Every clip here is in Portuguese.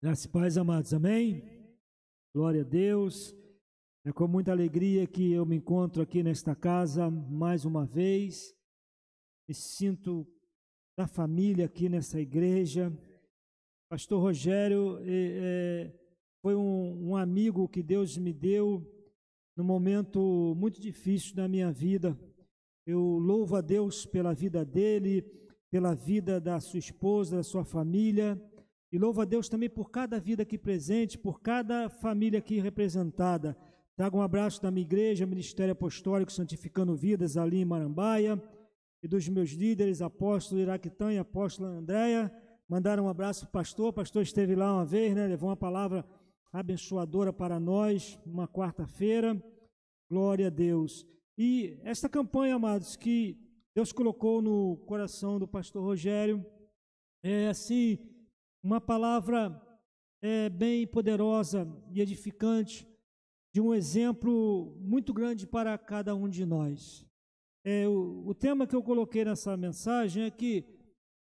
Graças e paz, amados, amém? Glória a Deus. É com muita alegria que eu me encontro aqui nesta casa mais uma vez. Me sinto da família aqui nessa igreja. Pastor Rogério foi um amigo que Deus me deu num momento muito difícil da minha vida. Eu louvo a Deus pela vida dele, pela vida da sua esposa, da sua família. E louvo a Deus também por cada vida aqui presente, por cada família aqui representada. Trago um abraço da minha igreja, Ministério Apostólico Santificando Vidas, ali em Marambaia, e dos meus líderes, apóstolo Iraquitã e apóstola Andréia. Mandaram um abraço para o pastor esteve lá uma vez, né? Levou uma palavra abençoadora para nós, uma quarta-feira. Glória a Deus. E esta campanha, amados, que Deus colocou no coração do pastor Rogério, é assim, uma palavra bem poderosa e edificante, de um exemplo muito grande para cada um de nós. O tema que eu coloquei nessa mensagem é que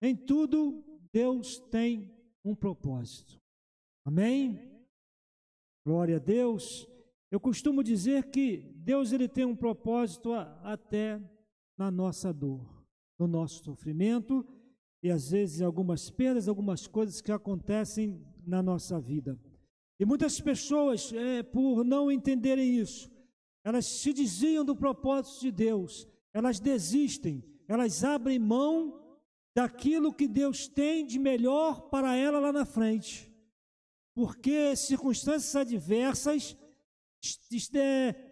em tudo Deus tem um propósito. Amém? Glória a Deus. Eu costumo dizer que Deus ele tem um propósito até na nossa dor, no nosso sofrimento e às vezes algumas perdas, algumas coisas que acontecem na nossa vida. E muitas pessoas, por não entenderem isso, elas se desviam do propósito de Deus, elas desistem, elas abrem mão daquilo que Deus tem de melhor para ela lá na frente, porque circunstâncias adversas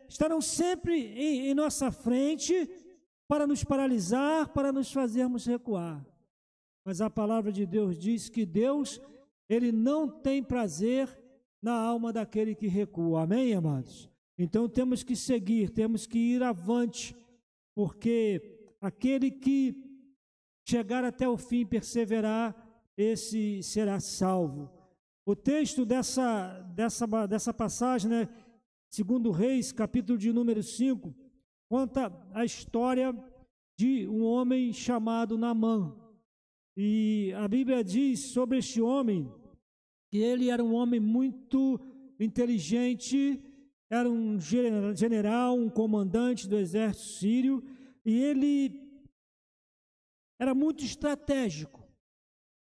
estarão sempre em nossa frente para nos paralisar, para nos fazermos recuar. Mas a palavra de Deus diz que Deus, ele não tem prazer na alma daquele que recua. Amém, amados? Então temos que seguir, temos que ir avante, porque aquele que chegar até o fim e perseverar, esse será salvo. O texto dessa passagem, né, segundo Reis, capítulo de número 5, conta a história de um homem chamado Naamã. E a Bíblia diz sobre este homem que ele era um homem muito inteligente, era um general, um comandante do exército sírio, e ele era muito estratégico.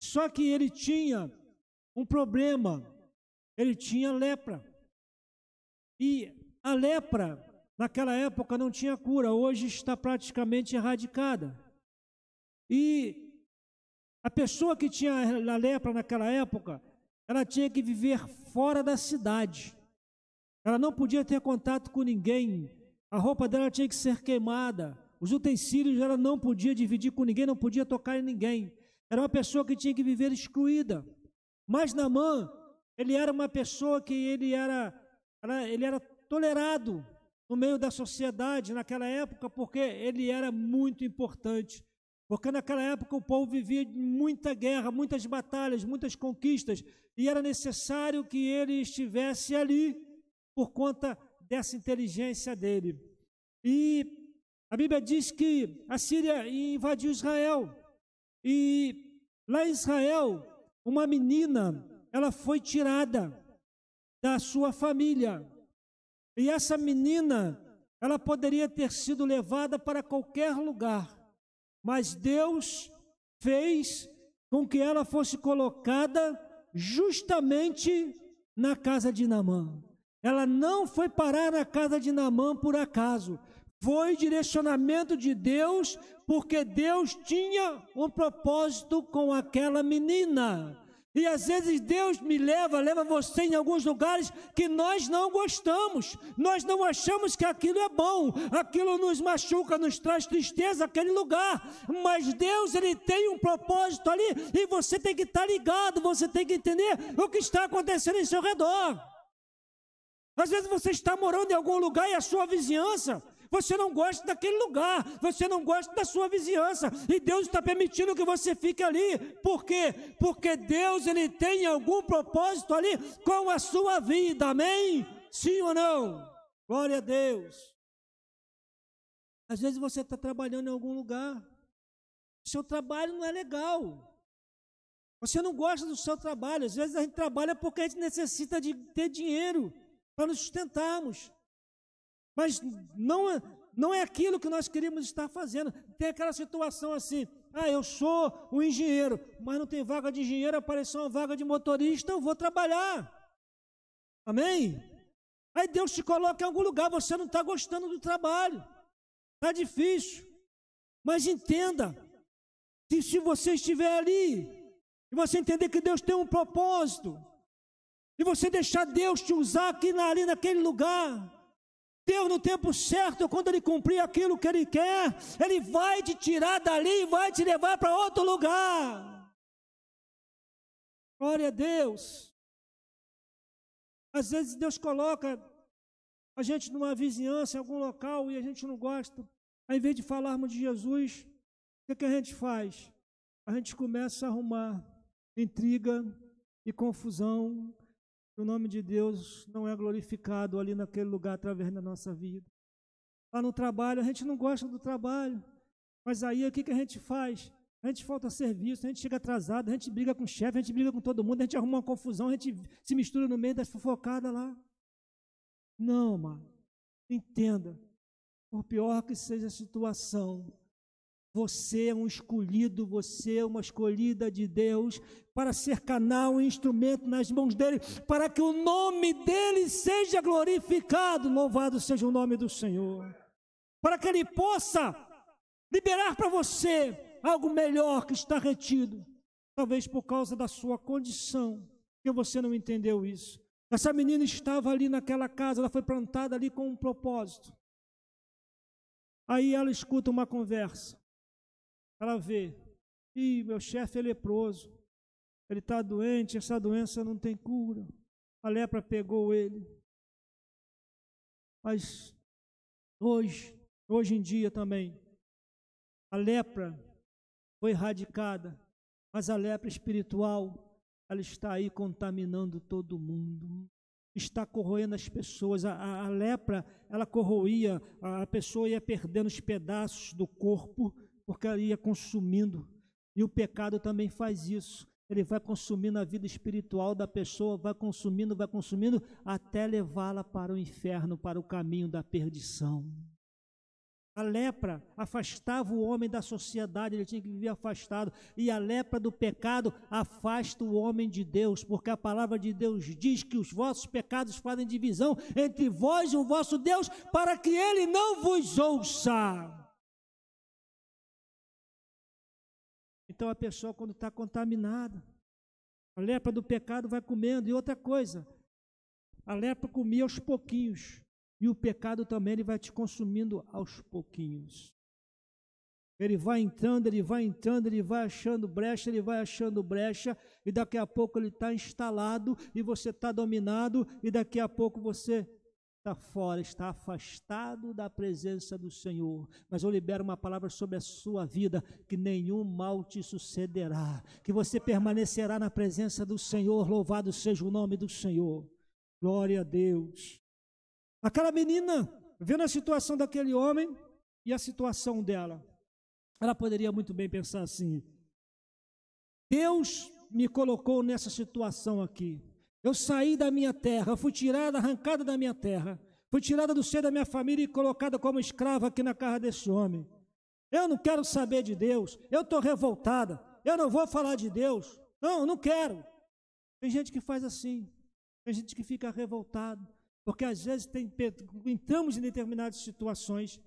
Só que ele tinha um problema, ele tinha lepra. E a lepra, naquela época, não tinha cura, hoje está praticamente erradicada. E a pessoa que tinha a lepra naquela época, ela tinha que viver fora da cidade. Ela não podia ter contato com ninguém. A roupa dela tinha que ser queimada. Os utensílios ela não podia dividir com ninguém, não podia tocar em ninguém. Era uma pessoa que tinha que viver excluída. Mas Naamã, ele era uma pessoa que ele era tolerado no meio da sociedade naquela época, porque ele era muito importante. Porque naquela época o povo vivia muita guerra, muitas batalhas, muitas conquistas, e era necessário que ele estivesse ali por conta dessa inteligência dele. E a Bíblia diz que a Síria invadiu Israel, e lá em Israel, uma menina, ela foi tirada da sua família, e essa menina, ela poderia ter sido levada para qualquer lugar, mas Deus fez com que ela fosse colocada justamente na casa de Naamã. Ela não foi parar na casa de Naamã por acaso. Foi direcionamento de Deus, porque Deus tinha um propósito com aquela menina. E às vezes Deus leva você em alguns lugares que nós não gostamos, nós não achamos que aquilo é bom, aquilo nos machuca, nos traz tristeza, aquele lugar, mas Deus ele tem um propósito ali e você tem que estar ligado, você tem que entender o que está acontecendo em seu redor. Às vezes você está morando em algum lugar e a sua vizinhança, você não gosta daquele lugar, você não gosta da sua vizinhança, e Deus está permitindo que você fique ali. Por quê? Porque Deus ele tem algum propósito ali com a sua vida, amém? Sim ou não? Glória a Deus. Às vezes você está trabalhando em algum lugar, seu trabalho não é legal, Você não gosta do seu trabalho. Às vezes a gente trabalha porque a gente necessita de ter dinheiro para nos sustentarmos. Mas não é aquilo que nós queríamos estar fazendo. Tem aquela situação assim, eu sou um engenheiro, mas não tem vaga de engenheiro, apareceu uma vaga de motorista, eu vou trabalhar. Amém? Aí Deus te coloca em algum lugar, você não está gostando do trabalho, está difícil. Mas entenda, que se você estiver ali, e você entender que Deus tem um propósito, e você deixar Deus te usar ali naquele lugar, Deus no tempo certo, quando Ele cumprir aquilo que Ele quer, Ele vai te tirar dali e vai te levar para outro lugar. Glória a Deus. Às vezes Deus coloca a gente numa vizinhança, em algum local, e a gente não gosta. Ao invés de falarmos de Jesus, o que a gente faz? A gente começa a arrumar intriga e confusão. O nome de Deus não é glorificado ali naquele lugar através da nossa vida. Lá no trabalho, a gente não gosta do trabalho, mas aí o que a gente faz? A gente falta serviço, a gente chega atrasado, a gente briga com o chefe, a gente briga com todo mundo, a gente arruma uma confusão, a gente se mistura no meio das fofocadas lá. Não, mano, entenda, por pior que seja a situação, você é um escolhido, você é uma escolhida de Deus para ser canal e instrumento nas mãos dEle, para que o nome dEle seja glorificado, louvado seja o nome do Senhor, para que Ele possa liberar para você algo melhor que está retido, talvez por causa da sua condição, que você não entendeu isso. Essa menina estava ali naquela casa, ela foi plantada ali com um propósito. Aí ela escuta uma conversa, ela vê, meu chefe é leproso, ele está doente, essa doença não tem cura, a lepra pegou ele. Mas hoje em dia também, a lepra foi erradicada, mas a lepra espiritual, ela está aí contaminando todo mundo, está corroendo as pessoas. A lepra, ela corroía, a pessoa ia perdendo os pedaços do corpo, porque ela ia consumindo, e o pecado também faz isso, ele vai consumindo a vida espiritual da pessoa, vai consumindo, até levá-la para o inferno, para o caminho da perdição. A lepra afastava o homem da sociedade, ele tinha que viver afastado, e a lepra do pecado afasta o homem de Deus, porque a palavra de Deus diz que os vossos pecados fazem divisão entre vós e o vosso Deus, para que Ele não vos ouça. Então a pessoa, quando está contaminada, a lepra do pecado vai comendo. E outra coisa, a lepra comia aos pouquinhos, e o pecado também ele vai te consumindo aos pouquinhos. Ele vai entrando, ele vai achando brecha, e daqui a pouco ele está instalado, e você está dominado, e daqui a pouco você está fora, está afastado da presença do Senhor. Mas eu libero uma palavra sobre a sua vida, que nenhum mal te sucederá, que você permanecerá na presença do Senhor, louvado seja o nome do Senhor. Glória a Deus. Aquela menina, vendo a situação daquele homem e a situação dela, ela poderia muito bem pensar assim: Deus me colocou nessa situação aqui. Eu saí da minha terra, eu fui tirada, arrancada da minha terra, fui tirada do seio da minha família e colocada como escrava aqui na casa desse homem. Eu não quero saber de Deus, eu estou revoltada, eu não vou falar de Deus, não quero. Tem gente que faz assim, tem gente que fica revoltado, porque às vezes entramos em determinadas situações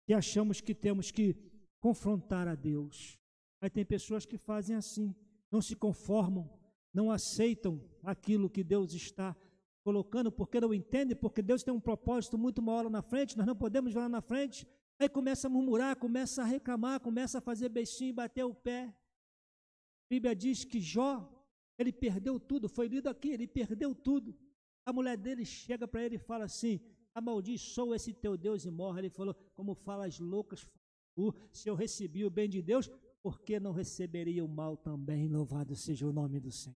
e achamos que temos que confrontar a Deus. Aí tem pessoas que fazem assim, não se conformam, não aceitam aquilo que Deus está colocando, porque não entendem, porque Deus tem um propósito muito maior lá na frente, nós não podemos ver lá na frente. Aí começa a murmurar, começa a reclamar, começa a fazer bestinho e bater o pé. A Bíblia diz que Jó, ele perdeu tudo, foi lido aqui, ele perdeu tudo. A mulher dele chega para ele e fala assim: amaldiçoa esse teu Deus e morre. Ele falou: como falas loucas, se eu recebi o bem de Deus, por que não receberia o mal também? Louvado seja o nome do Senhor.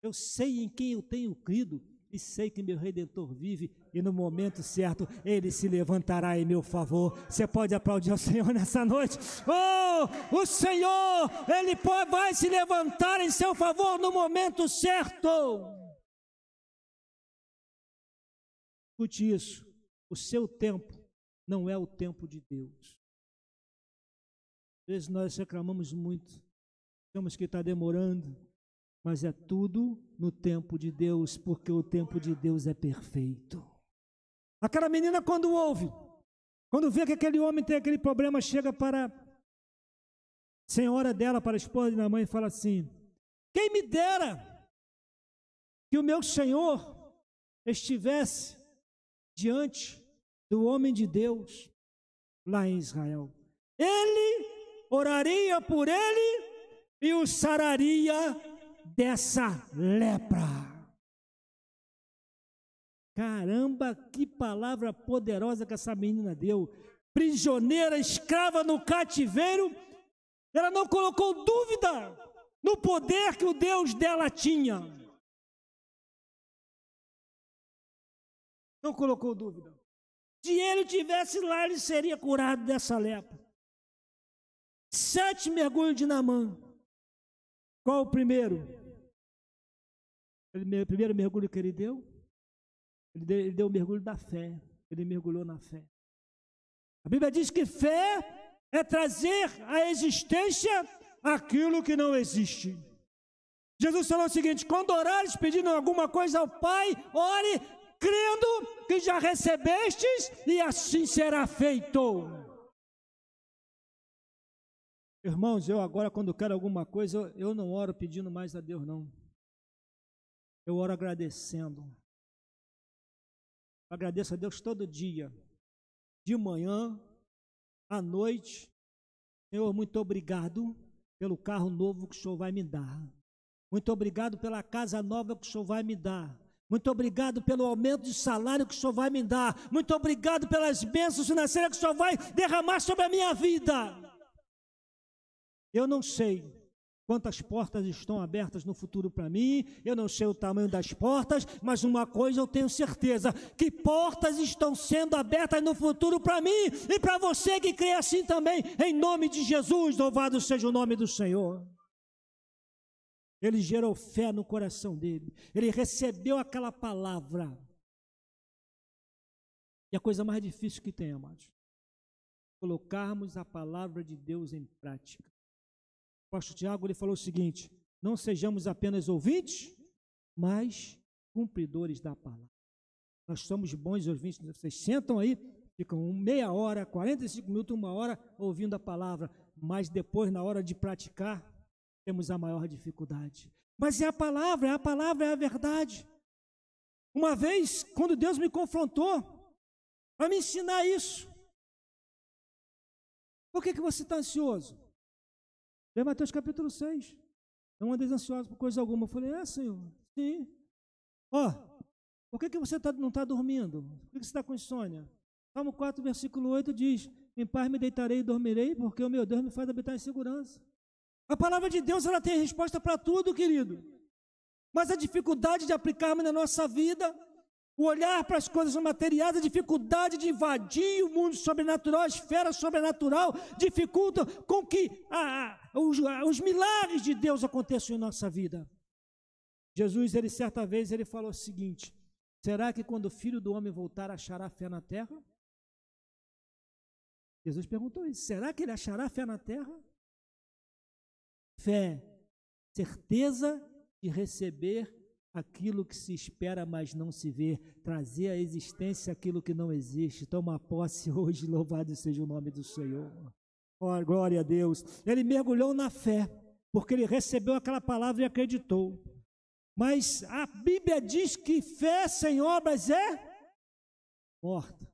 Eu sei em quem eu tenho crido, e sei que meu Redentor vive, e no momento certo Ele se levantará em meu favor. Você pode aplaudir ao Senhor nessa noite? Oh, o Senhor, Ele vai se levantar em seu favor no momento certo. Escute isso, o seu tempo não é o tempo de Deus. Às vezes nós reclamamos muito, achamos que está demorando, mas é tudo no tempo de Deus, porque o tempo de Deus é perfeito. Aquela menina, quando ouve, quando vê que aquele homem tem aquele problema, chega para a senhora dela, para a esposa da mãe, e fala assim: quem me dera que o meu Senhor estivesse diante do homem de Deus lá em Israel. Ele oraria por ele e o sararia dessa lepra. Caramba, que palavra poderosa que essa menina deu. Prisioneira, escrava no cativeiro, ela não colocou dúvida no poder que o Deus dela tinha. Não colocou dúvida. Se ele tivesse lá, ele seria curado dessa lepra. 7 mergulhos de Naamã. Qual o primeiro? O primeiro mergulho que ele deu? Ele deu o mergulho da fé. Ele mergulhou na fé. A Bíblia diz que fé é trazer à existência aquilo que não existe. Jesus falou o seguinte: quando orares pedindo alguma coisa ao Pai, ore crendo que já recebestes, e assim será feito. Irmãos, eu agora, quando quero alguma coisa, eu não oro pedindo mais a Deus, não. Eu oro agradecendo. Eu agradeço a Deus todo dia, de manhã, à noite. Senhor, muito obrigado pelo carro novo que o Senhor vai me dar. Muito obrigado pela casa nova que o Senhor vai me dar. Muito obrigado pelo aumento de salário que o Senhor vai me dar. Muito obrigado pelas bênçãos financeiras que o Senhor vai derramar sobre a minha vida. Eu não sei quantas portas estão abertas no futuro para mim, eu não sei o tamanho das portas, mas uma coisa eu tenho certeza, que portas estão sendo abertas no futuro para mim e para você que crê assim também, em nome de Jesus. Louvado seja o nome do Senhor. Ele gerou fé no coração dele, ele recebeu aquela palavra. E a coisa mais difícil que tem, amados, colocarmos a palavra de Deus em prática. O apóstolo Tiago, ele falou o seguinte: não sejamos apenas ouvintes, mas cumpridores da palavra. Nós somos bons ouvintes, vocês sentam aí, ficam meia hora, 45 minutos, 1 hora ouvindo a palavra, mas depois, na hora de praticar, temos a maior dificuldade. Mas é a palavra é a verdade. Uma vez, quando Deus me confrontou para me ensinar isso: por que você está ansioso? Lê Mateus capítulo 6. Não andeis ansiosos por coisa alguma. Eu falei: Senhor, sim. Por que você não está dormindo? Por que você está com insônia? Salmo 4, versículo 8 diz: em paz me deitarei e dormirei, porque o meu Deus me faz habitar em segurança. A palavra de Deus, ela tem resposta para tudo, querido. Mas a dificuldade de aplicarmos na nossa vida, o olhar para as coisas materiais, a dificuldade de invadir o mundo sobrenatural, a esfera sobrenatural, dificulta com que os milagres de Deus aconteçam em nossa vida. Jesus, certa vez, ele falou o seguinte: será que quando o Filho do Homem voltar, achará fé na terra? Jesus perguntou isso: será que ele achará fé na terra? Fé, certeza de receber aquilo que se espera, mas não se vê, trazer à existência aquilo que não existe. Toma posse hoje, louvado seja o nome do Senhor. Oh, glória a Deus. Ele mergulhou na fé, porque ele recebeu aquela palavra e acreditou. Mas a Bíblia diz que fé sem obras é morta.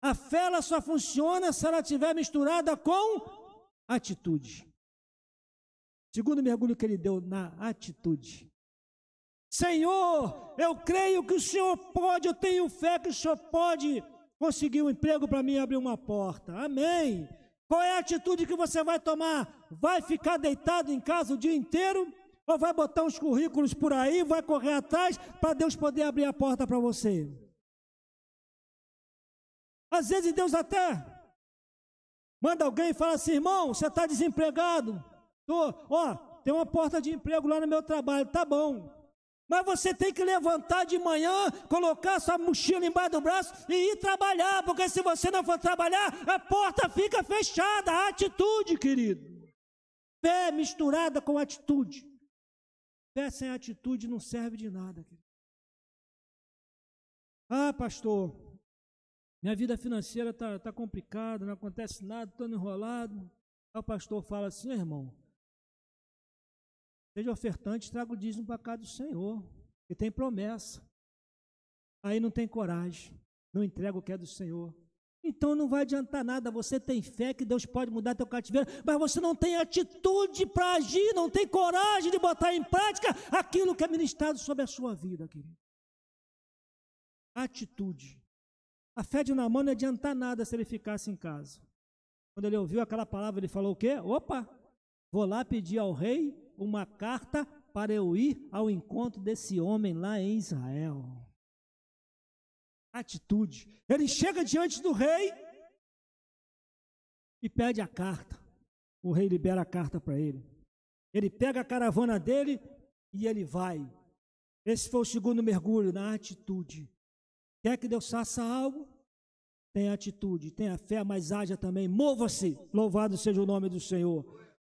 A fé, ela só funciona se ela estiver misturada com atitude. Segundo mergulho que ele deu na atitude: Senhor, eu creio que o Senhor pode, eu tenho fé que o Senhor pode conseguir um emprego para mim e abrir uma porta. Amém. Qual é a atitude que você vai tomar? Vai ficar deitado em casa o dia inteiro? Ou vai botar uns currículos por aí, vai correr atrás para Deus poder abrir a porta para você? Às vezes Deus até manda alguém e fala assim: irmão, você está desempregado? Tem uma porta de emprego lá no meu trabalho, tá bom. Mas você tem que levantar de manhã, colocar sua mochila embaixo do braço e ir trabalhar, porque se você não for trabalhar, a porta fica fechada. A atitude, querido. Fé misturada com atitude. Fé sem atitude não serve de nada, querido. Ah, pastor, minha vida financeira está complicada, não acontece nada, estou enrolado. Aí o pastor fala assim: irmão, seja ofertante, traga o dízimo para a casa do Senhor, que tem promessa. Aí não tem coragem, não entrega o que é do Senhor. Então não vai adiantar nada. Você tem fé que Deus pode mudar teu cativeiro, mas você não tem atitude para agir, não tem coragem de botar em prática aquilo que é ministrado sobre a sua vida, querido. Atitude. A fé de Naamã não ia adiantar nada se ele ficasse em casa. Quando ele ouviu aquela palavra, ele falou o quê? Opa, vou lá pedir ao rei uma carta para eu ir ao encontro desse homem lá em Israel. Atitude. Ele chega diante do rei e pede a carta. O rei libera a carta para ele. Ele pega a caravana dele e ele vai. Esse foi o segundo mergulho, na atitude. Quer que Deus faça algo? Tenha atitude, tenha fé, mas haja também. Mova-se. Louvado seja o nome do Senhor.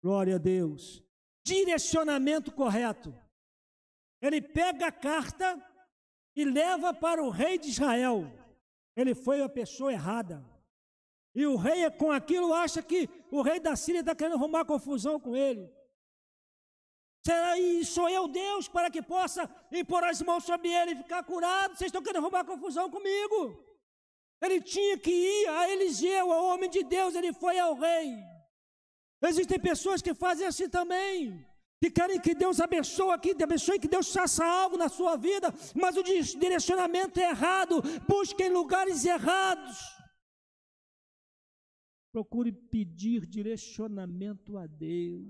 Glória a Deus. Direcionamento correto. Ele pega a carta e leva para o rei de Israel. Ele foi a pessoa errada. E o rei, com aquilo, acha que o rei da Síria está querendo arrumar confusão com ele. Será que sou eu Deus para que possa impor as mãos sobre ele e ficar curado? Vocês estão querendo arrumar confusão comigo? Ele tinha que ir a Eliseu, ao homem de Deus, ele foi ao rei. Existem pessoas que fazem assim também, que querem que Deus abençoe, que Deus faça algo na sua vida, mas o direcionamento é errado, busque em lugares errados. Procure pedir direcionamento a Deus.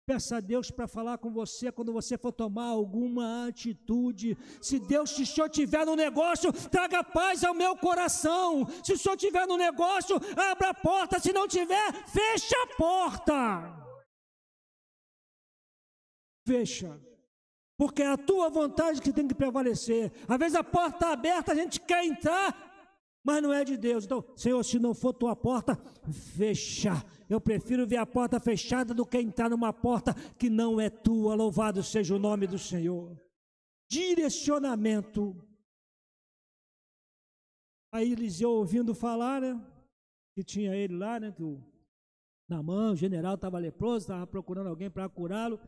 Peça a Deus para falar com você quando você for tomar alguma atitude. Se Deus, se o Senhor estiver no negócio, traga paz ao meu coração. Se o Senhor estiver no negócio, abra a porta. Se não tiver, fecha a porta. Fecha. Porque é a tua vontade que tem que prevalecer. Às vezes a porta está aberta, a gente quer entrar, mas não é de Deus. Então, Senhor, se não for tua porta, fecha. Eu prefiro ver a porta fechada do que entrar numa porta que não é tua. Louvado seja o nome do Senhor. Direcionamento. Aí Eliseu, ouvindo falar, né, que tinha ele lá, né, que o Naamã, o general, estava leproso, estava procurando alguém para curá-lo.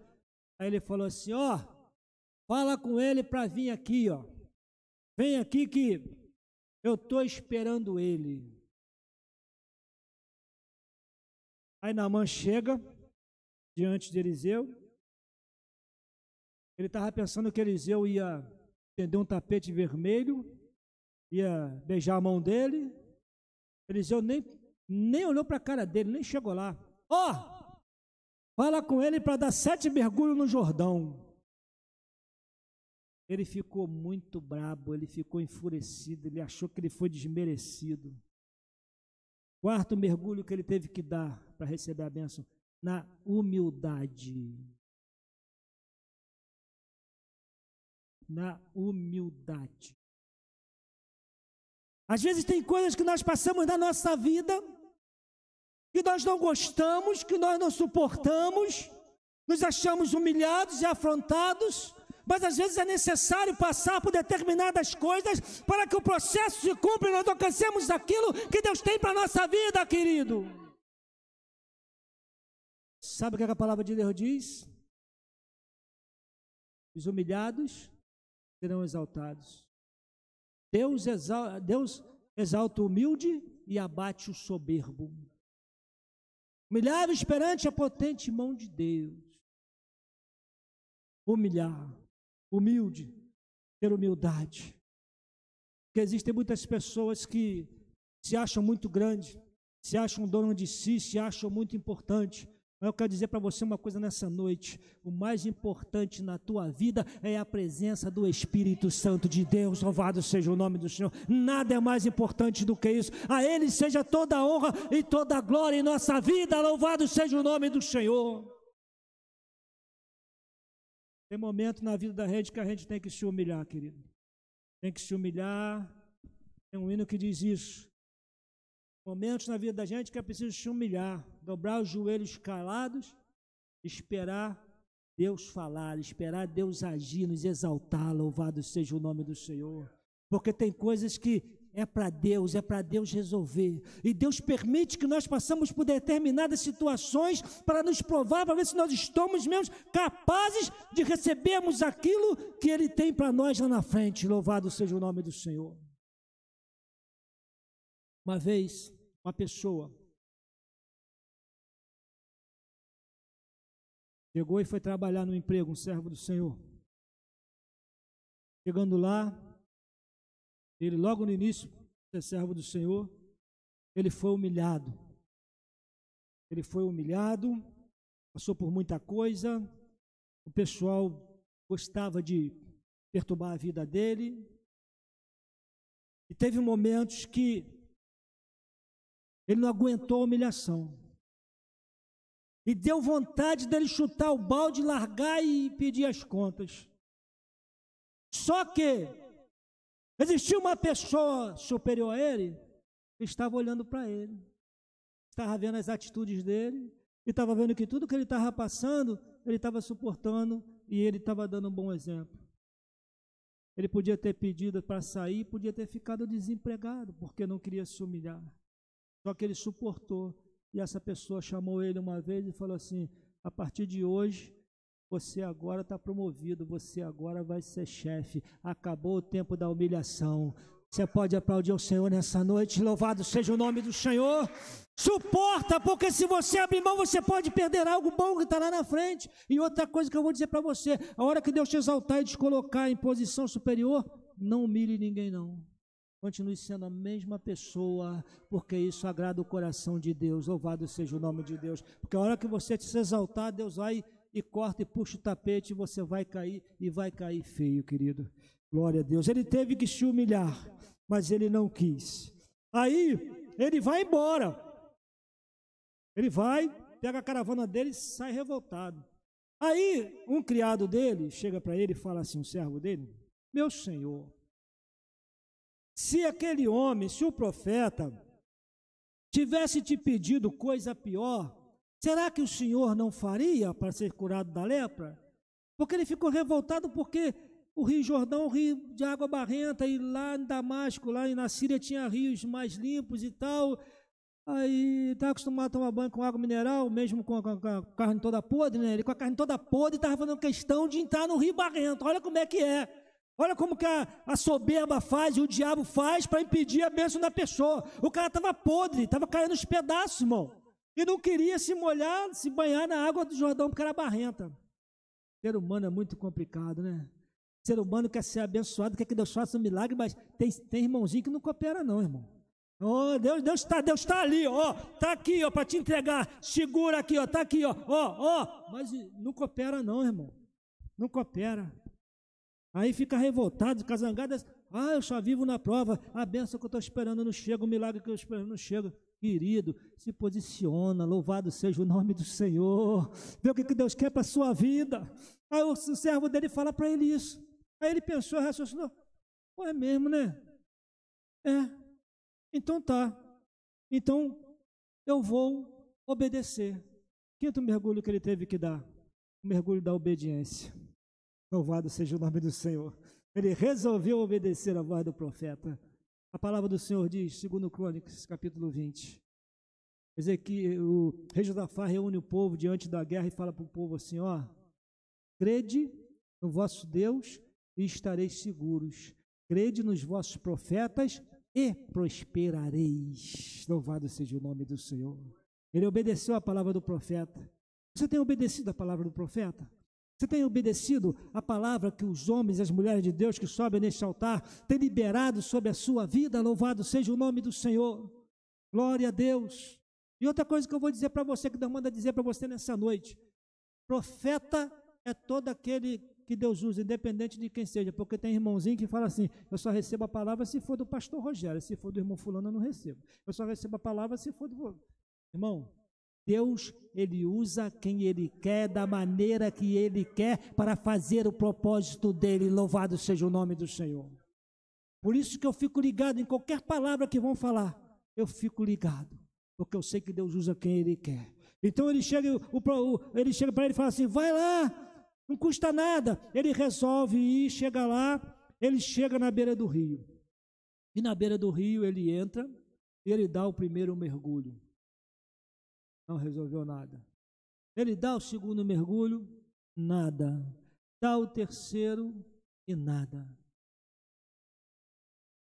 Aí ele falou assim: fala com ele para vir aqui, vem aqui que eu estou esperando ele. Aí Naamã chega diante de Eliseu. Ele estava pensando que Eliseu ia estender um tapete vermelho, ia beijar a mão dele. Eliseu nem olhou para a cara dele, nem chegou lá. Fala com ele para dar 7 mergulhos no Jordão. Ele ficou muito brabo, ele ficou enfurecido, ele achou que ele foi desmerecido. 4º mergulho que ele teve que dar para receber a bênção, na humildade. Na humildade. Às vezes tem coisas que nós passamos na nossa vida, que nós não gostamos, que nós não suportamos, nos achamos humilhados e afrontados, mas às vezes é necessário passar por determinadas coisas para que o processo se cumpra e nós alcancemos aquilo que Deus tem para a nossa vida, querido. Sabe o que a palavra de Deus diz? Os humilhados serão exaltados. Deus exalta o humilde e abate o soberbo. Humilhar perante a potente mão de Deus. Humilhar. Humilde, ter humildade. Porque existem muitas pessoas que se acham muito grandes, se acham dono de si, se acham muito importante, Mas eu quero dizer para você uma coisa nessa noite: o mais importante na tua vida é a presença do Espírito Santo de Deus. Louvado seja o nome do Senhor. Nada é mais importante do que isso. A Ele seja toda a honra e toda a glória em nossa vida. Louvado seja o nome do Senhor. Tem momento na vida da gente que a gente tem que se humilhar, querido. Tem que se humilhar. Tem um hino que diz isso. Momentos na vida da gente que é preciso se humilhar, dobrar os joelhos calados, esperar Deus falar, esperar Deus agir, nos exaltar. Louvado seja o nome do Senhor. Porque tem coisas que é para Deus resolver. E Deus permite que nós passamos por determinadas situações para nos provar, para ver se nós estamos mesmo capazes de recebermos aquilo que Ele tem para nós lá na frente. Louvado seja o nome do Senhor. Uma vez, uma pessoa chegou e foi trabalhar no emprego, um servo do Senhor. Chegando lá, ele logo no início, ser servo do Senhor, ele foi humilhado. Ele foi humilhado, passou por muita coisa, o pessoal gostava de perturbar a vida dele, e teve momentos que ele não aguentou a humilhação. E deu vontade dele chutar o balde, largar e pedir as contas. Só que existia uma pessoa superior a ele que estava olhando para ele. Estava vendo as atitudes dele e estava vendo que tudo que ele estava passando, ele estava suportando e ele estava dando um bom exemplo. Ele podia ter pedido para sair, podia ter ficado desempregado, porque não queria se humilhar. Só que ele suportou, e essa pessoa chamou ele uma vez e falou assim: a partir de hoje, você agora está promovido, você agora vai ser chefe, acabou o tempo da humilhação. Você pode aplaudir o Senhor nessa noite, louvado seja o nome do Senhor. Suporta, porque se você abrir mão, você pode perder algo bom que está lá na frente. E outra coisa que eu vou dizer para você: a hora que Deus te exaltar e te colocar em posição superior, não humilhe ninguém não. Continue sendo a mesma pessoa, porque isso agrada o coração de Deus. Louvado seja o nome de Deus. Porque a hora que você se exaltar, Deus vai e corta e puxa o tapete, e você vai cair, e vai cair feio, querido. Glória a Deus. Ele teve que se humilhar, mas ele não quis. Aí, ele vai embora. Ele vai, pega a caravana dele e sai revoltado. Aí, um criado dele chega para ele e fala assim, um servo dele: meu senhor, se aquele homem, se o profeta tivesse te pedido coisa pior, será que o senhor não faria para ser curado da lepra? Porque ele ficou revoltado porque o Rio Jordão é um rio de água barrenta, e lá em Damasco, lá na Síria, tinha rios mais limpos e tal. Aí estava acostumado a tomar banho com água mineral, mesmo com a carne toda podre, né? Ele com a carne toda podre estava fazendo questão de entrar no rio barrento. Olha como é que é. Olha como que a soberba faz e o diabo faz para impedir a bênção da pessoa. O cara estava podre, estava caindo nos pedaços, irmão. E não queria se molhar, se banhar na água do Jordão, porque era barrenta. O ser humano é muito complicado, né? O ser humano quer ser abençoado, quer que Deus faça um milagre, mas tem irmãozinho que não coopera não, irmão. Oh, Deus está ali, ó, está aqui, ó, para te entregar. Segura aqui, ó, está aqui, ó, mas não coopera não, irmão. Não coopera. Aí fica revoltado, fica zangado. Eu só vivo na prova, a bênção que eu estou esperando não chega, o milagre que eu estou esperando não chega. Querido, se posiciona, louvado seja o nome do Senhor. Vê o que Deus quer para a sua vida. Aí o servo dele fala para ele isso. Aí ele pensou, raciocinou: pô, é mesmo, né? Então tá. Então eu vou obedecer. Quinto mergulho que ele teve que dar: o mergulho da obediência. Louvado seja o nome do Senhor. Ele resolveu obedecer a voz do profeta. A palavra do Senhor diz, segundo Crônicas, capítulo 20. Quer dizer que o rei Josafá reúne o povo diante da guerra e fala para o povo assim: crede no vosso Deus e estareis seguros. Crede nos vossos profetas e prosperareis. Louvado seja o nome do Senhor. Ele obedeceu a palavra do profeta. Você tem obedecido a palavra do profeta? Você tem obedecido a palavra que os homens e as mulheres de Deus que sobem neste altar têm liberado sobre a sua vida? Louvado seja o nome do Senhor. Glória a Deus. E outra coisa que eu vou dizer para você, que Deus manda dizer para você nessa noite: profeta é todo aquele que Deus usa, independente de quem seja, porque tem irmãozinho que fala assim: eu só recebo a palavra se for do pastor Rogério, se for do irmão fulano eu não recebo, eu só recebo a palavra se for do... Irmão, Deus, Ele usa quem Ele quer, da maneira que Ele quer, para fazer o propósito dEle. Louvado seja o nome do Senhor. Por isso que eu fico ligado em qualquer palavra que vão falar, eu fico ligado, porque eu sei que Deus usa quem Ele quer. Então ele chega para ele e fala assim: vai lá, não custa nada. Ele resolve ir, chega lá, ele chega na beira do rio. E na beira do rio ele entra e ele dá o primeiro mergulho. Não resolveu nada. Ele dá o segundo mergulho, nada. Dá o terceiro e nada.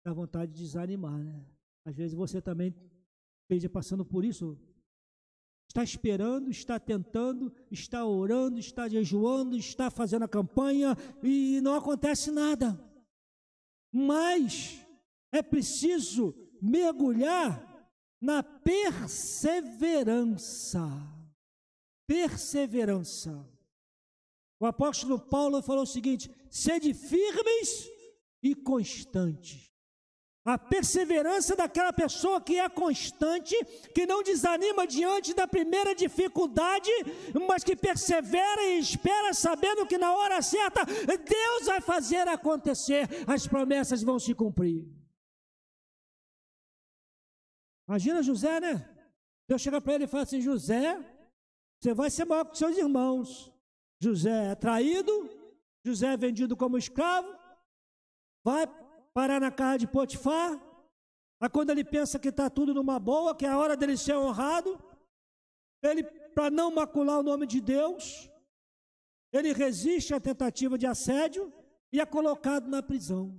Dá vontade de desanimar, né? Às vezes você também esteja passando por isso. Está esperando, está tentando, está orando, está jejuando, está fazendo a campanha e não acontece nada. Mas é preciso mergulhar na perseverança. Perseverança. O apóstolo Paulo falou o seguinte: sede firmes e constantes. A perseverança daquela pessoa que é constante, que não desanima diante da primeira dificuldade, mas que persevera e espera, sabendo que na hora certa Deus vai fazer acontecer, as promessas vão se cumprir. Imagina José, né? Deus chega para ele e fala assim: José, você vai ser maior que seus irmãos. José é traído, José é vendido como escravo, vai parar na casa de Potifar. Aí quando ele pensa que está tudo numa boa, que é a hora dele ser honrado, ele, para não macular o nome de Deus, ele resiste à tentativa de assédio e é colocado na prisão.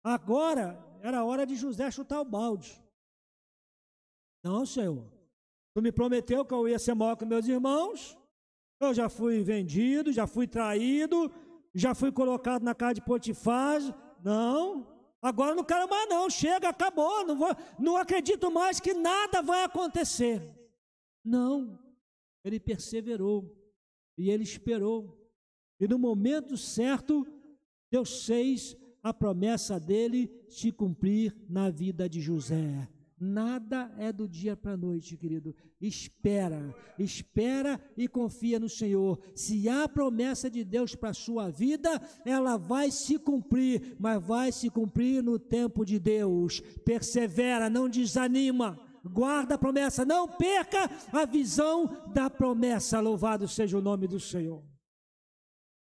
Agora era a hora de José chutar o balde. Não, Senhor, tu me prometeu que eu ia ser maior que meus irmãos, eu já fui vendido, já fui traído, já fui colocado na casa de Potifar. Não, agora não quero mais não, chega, acabou, não acredito mais que nada vai acontecer. Não, ele perseverou e ele esperou, e no momento certo Deus fez a promessa dele se cumprir na vida de José. Nada é do dia para a noite, querido. Espera e confia no Senhor. Se há promessa de Deus para a sua vida, ela vai se cumprir, mas vai se cumprir no tempo de Deus. Persevera, não desanima, guarda a promessa, não perca a visão da promessa. Louvado seja o nome do Senhor.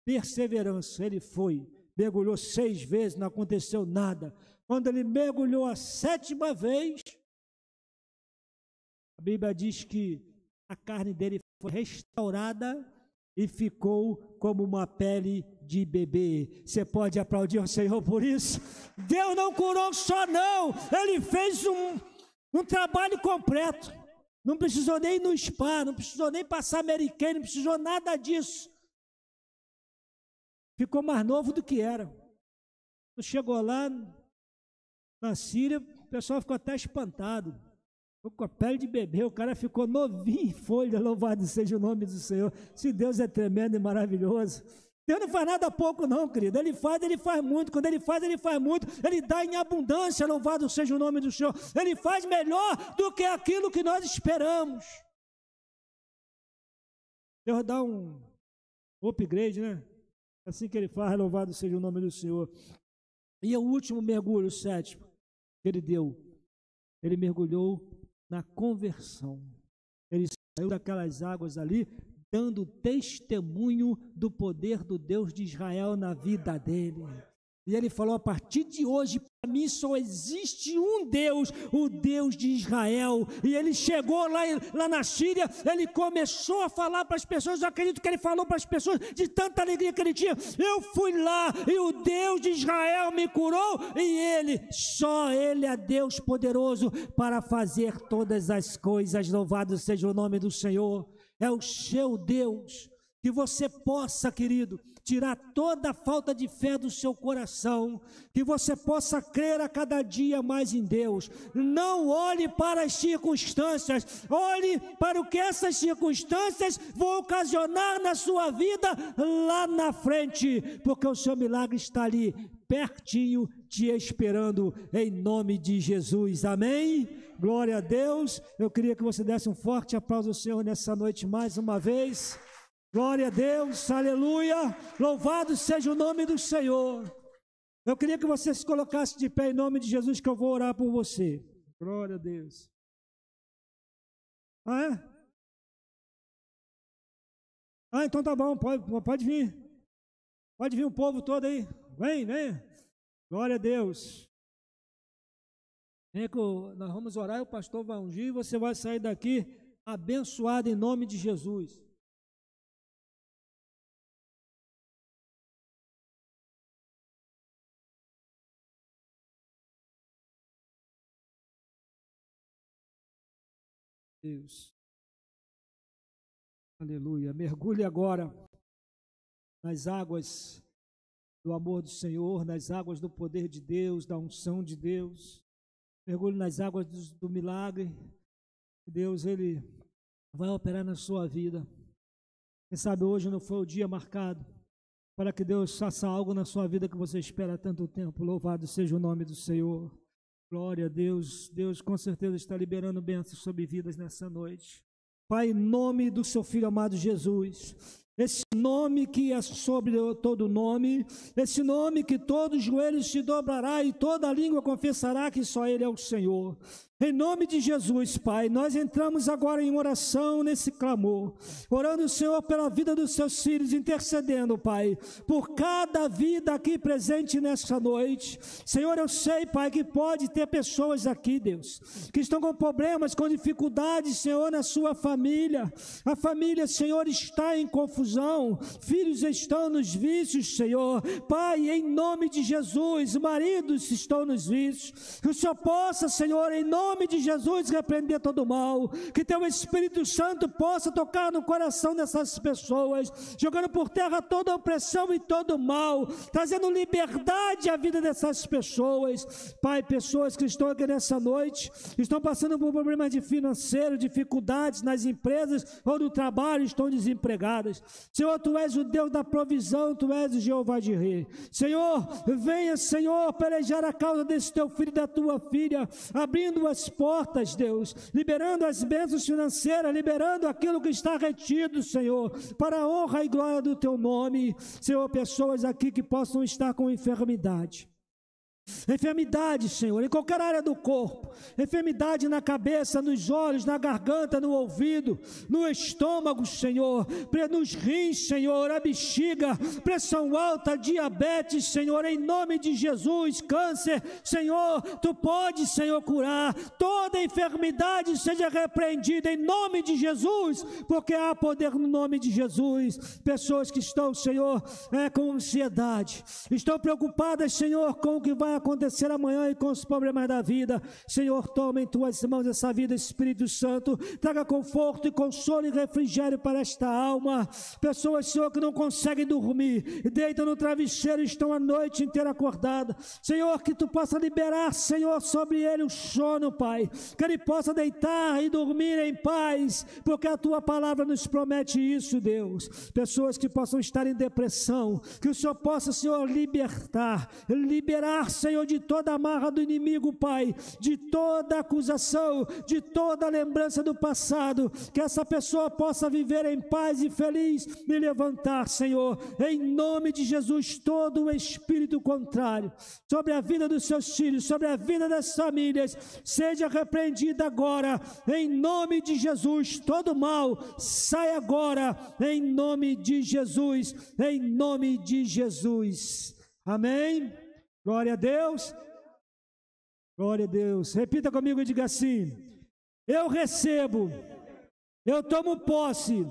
Perseverança, ele foi, mergulhou 6 vezes, não aconteceu nada. Quando ele mergulhou a 7ª vez, a Bíblia diz que a carne dele foi restaurada e ficou como uma pele de bebê. Você pode aplaudir ao Senhor por isso? Deus não curou só não, Ele fez um trabalho completo. Não precisou nem ir no spa, não precisou nem passar Americana, não precisou nada disso. Ficou mais novo do que era. Chegou lá na Síria, o pessoal ficou até espantado. Com a pele de bebê, o cara ficou novinho em folha. Louvado seja o nome do Senhor. Se Deus é tremendo e maravilhoso. Deus não faz nada pouco não, querido. Ele faz muito. Quando ele faz muito. Ele dá em abundância. Louvado seja o nome do Senhor. Ele faz melhor do que aquilo que nós esperamos. Deus dá um upgrade, né? Assim que ele faz, louvado seja o nome do Senhor. E o último mergulho, o 7º, que ele deu. Ele mergulhou na conversão. Ele saiu daquelas águas ali, dando testemunho do poder do Deus de Israel na vida dele. E ele falou: a partir de hoje, para mim só existe um Deus, o Deus de Israel. E ele chegou lá na Síria, ele começou a falar para as pessoas. Eu acredito que ele falou para as pessoas de tanta alegria que ele tinha: eu fui lá e o Deus de Israel me curou, e só ele é Deus poderoso para fazer todas as coisas. Louvado seja o nome do Senhor. É o seu Deus. que você possa, querido, tirar toda a falta de fé do seu coração, que você possa crer a cada dia mais em Deus. Não olhe para as circunstâncias, olhe para o que essas circunstâncias vão ocasionar na sua vida lá na frente, porque o seu milagre está ali, pertinho, te esperando, em nome de Jesus, amém? Glória a Deus. Eu queria que você desse um forte aplauso ao Senhor nessa noite mais uma vez. Glória a Deus, aleluia, louvado seja o nome do Senhor. Eu queria que você se colocasse de pé em nome de Jesus, que eu vou orar por você. Glória a Deus. Ah, é? Ah, então tá bom, pode vir. Pode vir o povo todo aí. Vem. Glória a Deus. Vem que nós vamos orar e o pastor vai ungir e você vai sair daqui abençoado em nome de Jesus. Deus. Aleluia. Mergulhe agora nas águas do amor do Senhor, nas águas do poder de Deus, da unção de Deus. Mergulhe nas águas do milagre. Deus, Ele vai operar na sua vida. Quem sabe hoje não foi o dia marcado para que Deus faça algo na sua vida que você espera há tanto tempo. Louvado seja o nome do Senhor. Glória a Deus. Deus com certeza está liberando bênçãos sobre vidas nessa noite. Pai, em nome do seu Filho amado Jesus, esse nome que é sobre todo nome, esse nome que todo joelho se dobrará e toda língua confessará que só Ele é o Senhor. Em nome de Jesus, Pai, nós entramos agora em oração nesse clamor, orando, Senhor, pela vida dos seus filhos, intercedendo, Pai, por cada vida aqui presente nessa noite. Senhor, eu sei, Pai, que pode ter pessoas aqui, Deus, que estão com problemas, com dificuldades, Senhor, na sua família. A família, Senhor, está em confusão, filhos estão nos vícios, Senhor. Pai, em nome de Jesus, maridos estão nos vícios. Que o Senhor possa, Senhor, em nome de Jesus, repreender todo o mal, que teu Espírito Santo possa tocar no coração dessas pessoas, jogando por terra toda a opressão e todo o mal, trazendo liberdade à vida dessas pessoas. Pai, pessoas que estão aqui nessa noite, estão passando por problemas de financeiro, dificuldades nas empresas ou no trabalho, estão desempregadas. Senhor, Tu és o Deus da provisão, Tu és o Jeová de Rei. Senhor, venha, Senhor, pelejar a causa desse teu filho e da tua filha, abrindo as portas, Deus, liberando as bênçãos financeiras, liberando aquilo que está retido, Senhor, para a honra e glória do teu nome. Senhor, pessoas aqui que possam estar com enfermidade, Senhor, em qualquer área do corpo, enfermidade na cabeça, nos olhos, na garganta, no ouvido, no estômago, Senhor, nos rins, Senhor, a bexiga, pressão alta, diabetes, Senhor, em nome de Jesus, câncer, Senhor, Tu podes, Senhor, curar toda enfermidade, seja repreendida em nome de Jesus, porque há poder no nome de Jesus. Pessoas que estão, Senhor, com ansiedade, estão preocupadas, Senhor, com o que vai acontecer amanhã e com os problemas da vida. Senhor, toma em tuas mãos essa vida, Espírito Santo, traga conforto e consolo e refrigério para esta alma. Pessoas, Senhor, que não conseguem dormir, deitam no travesseiro e estão a noite inteira acordadas. Senhor, que Tu possa liberar, Senhor, sobre ele o sono, Pai, que ele possa deitar e dormir em paz, porque a Tua palavra nos promete isso, Deus. Pessoas que possam estar em depressão, que o Senhor possa, Senhor, liberar, Senhor, de toda amarra do inimigo, Pai, de toda acusação, de toda lembrança do passado, que essa pessoa possa viver em paz e feliz e levantar, Senhor, em nome de Jesus, todo o espírito contrário sobre a vida dos seus filhos, sobre a vida das famílias, seja repreendido agora, em nome de Jesus. Todo mal sai agora, em nome de Jesus, em nome de Jesus. Amém. Glória a Deus, glória a Deus. Repita comigo e diga assim: eu recebo, eu tomo posse